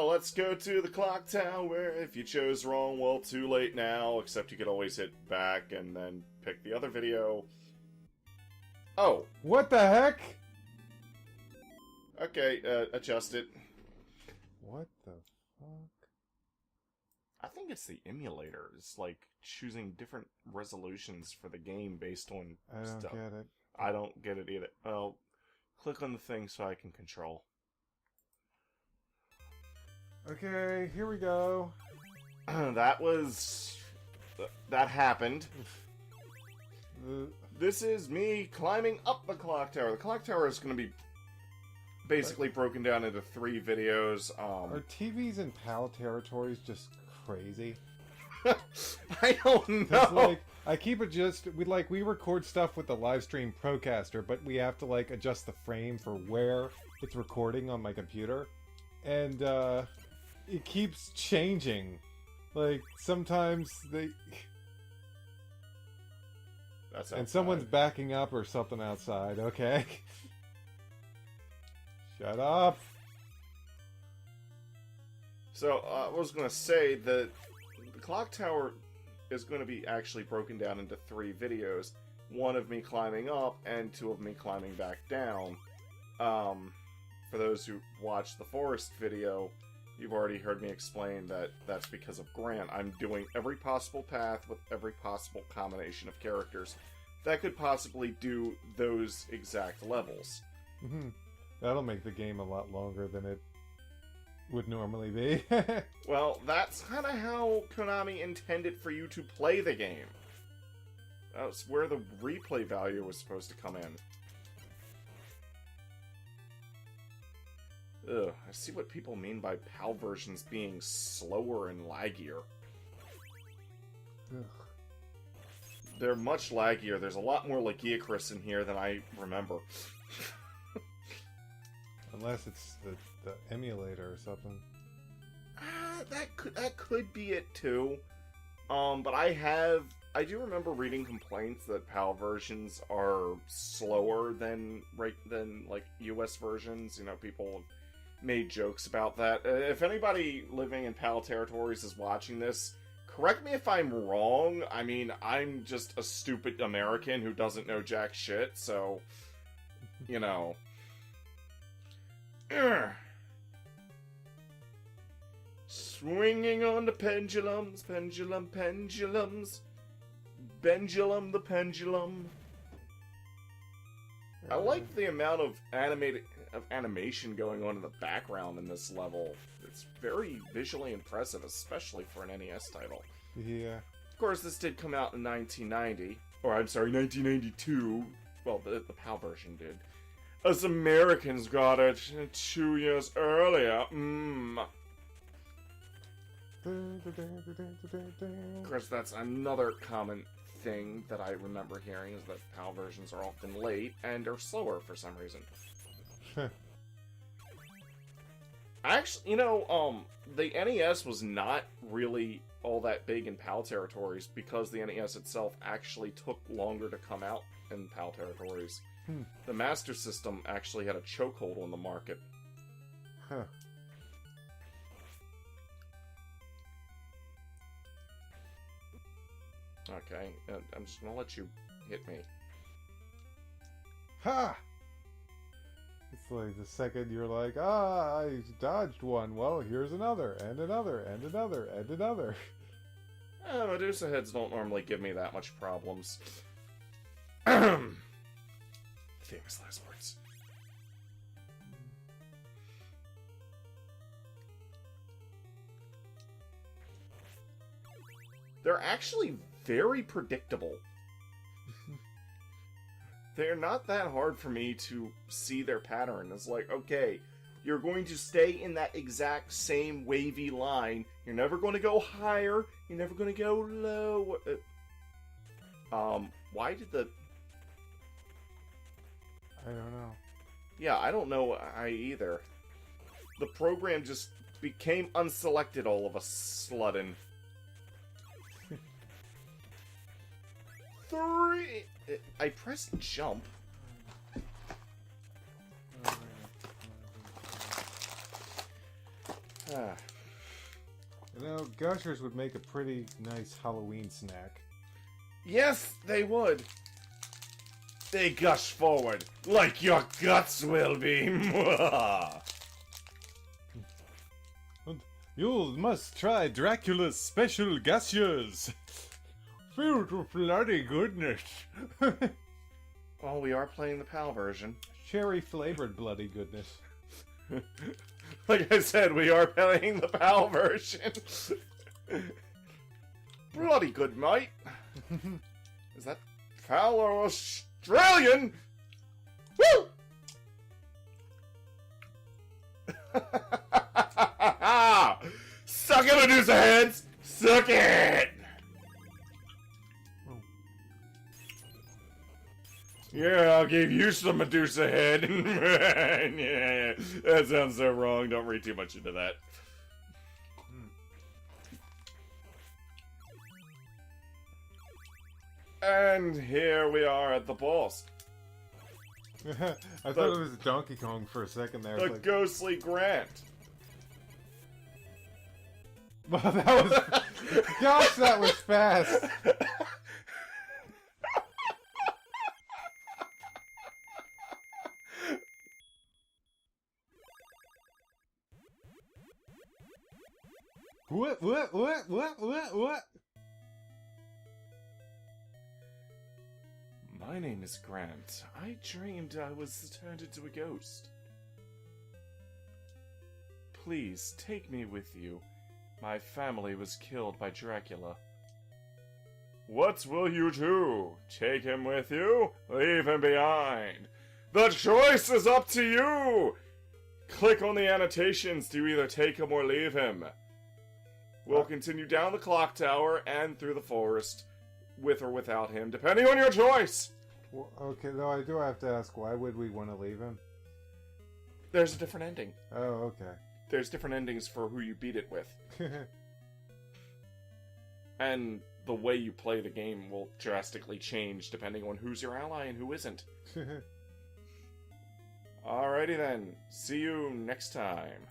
Well, let's go to the clock tower. If you chose wrong, well, too late now. Except you could always hit back and then pick the other video. Oh. What the heck? Okay, adjust it. What the fuck? I think it's the emulator. It's like choosing different resolutions for the game based on I don't stuff. get it. I don't get it either. Well, click on the thing so I can control. Okay, here we go. That happened. The... This is me climbing up the clock tower. The clock tower is going to be basically broken down into 3 videos. Are TVs in PAL territories just crazy? I don't know. Like, I keep we record stuff with the live stream Procaster, but we have to like adjust the frame for where it's recording on my computer, and it keeps changing. Like sometimes and someone's backing up or something outside. Okay. Shut up! So, I was going to say that the clock tower is going to be actually broken down into 3 videos. 1 of me climbing up, and 2 of me climbing back down. For those who watched the forest video, you've already heard me explain that that's because of Grant. I'm doing every possible path with every possible combination of characters that could possibly do those exact levels. Mm-hmm. That'll make the game a lot longer than it would normally be. Well, that's kind of how Konami intended for you to play the game. That's where the replay value was supposed to come in. Ugh, I see what people mean by PAL versions being slower and laggier. Ugh. They're much laggier. There's a lot more Lagiacris in here than I remember. Unless it's the emulator or something. That could be it too. But I do remember reading complaints that PAL versions are slower than like US versions. You know, people have made jokes about that. If anybody living in PAL territories is watching this, correct me if I'm wrong. I mean, I'm just a stupid American who doesn't know jack shit, so you know. Swinging on the pendulums, pendulums. Pendulum the pendulum. I like the amount of animation going on in the background in this level. It's very visually impressive, especially for an NES title. Yeah. Of course, this did come out in 1990. Or, I'm sorry, 1992. Well, the PAL version did. Us Americans got it 2 years earlier. Of course, that's another common thing that I remember hearing, is that PAL versions are often late and are slower for some reason. Actually, you know, the NES was not really all that big in PAL territories because the NES itself actually took longer to come out in PAL territories. The Master System actually had a chokehold on the market. Huh. Okay, I'm just gonna let you hit me. Ha! It's like the second you're like, I dodged one. Well, here's another, and another, and another, and another. Medusa heads don't normally give me that much problems. Famous last words. They're actually very predictable. They're not that hard for me to see their pattern. It's like, okay, you're going to stay in that exact same wavy line. You're never going to go higher. You're never going to go low. Why did the... I don't know. Yeah, I don't know either. The program just became unselected all of a sudden. 3... I pressed jump. Ah. You know, Gushers would make a pretty nice Halloween snack. Yes, they would. They gush forward, like your guts will be. You must try Dracula's special gushers. Filled with bloody goodness. Well, we are playing the PAL version. Cherry-flavored bloody goodness. Like I said, we are playing the PAL version. Bloody good, mate. Is that PAL or Australian? Woo! Suck it, Medusa heads! Suck it! Yeah, I'll give you some Medusa head. Yeah, that sounds so wrong. Don't read too much into that. And here we are at the boss. I thought it was Donkey Kong for a second there. The Like... ghostly Grant. Well, that was... Gosh, that was fast! What? My name is Grant. I dreamed I was turned into a ghost. Please, take me with you. My family was killed by Dracula. What will you do? Take him with you? Leave him behind? The choice is up to you! Click on the annotations to either take him or leave him. We'll continue down the clock tower and through the forest, with or without him, depending on your choice! Well, okay, though I do have to ask, why would we want to leave him? There's a different ending. Oh, okay. There's different endings for who you beat it with. And the way you play the game will drastically change depending on who's your ally and who isn't. Alrighty then. See you next time.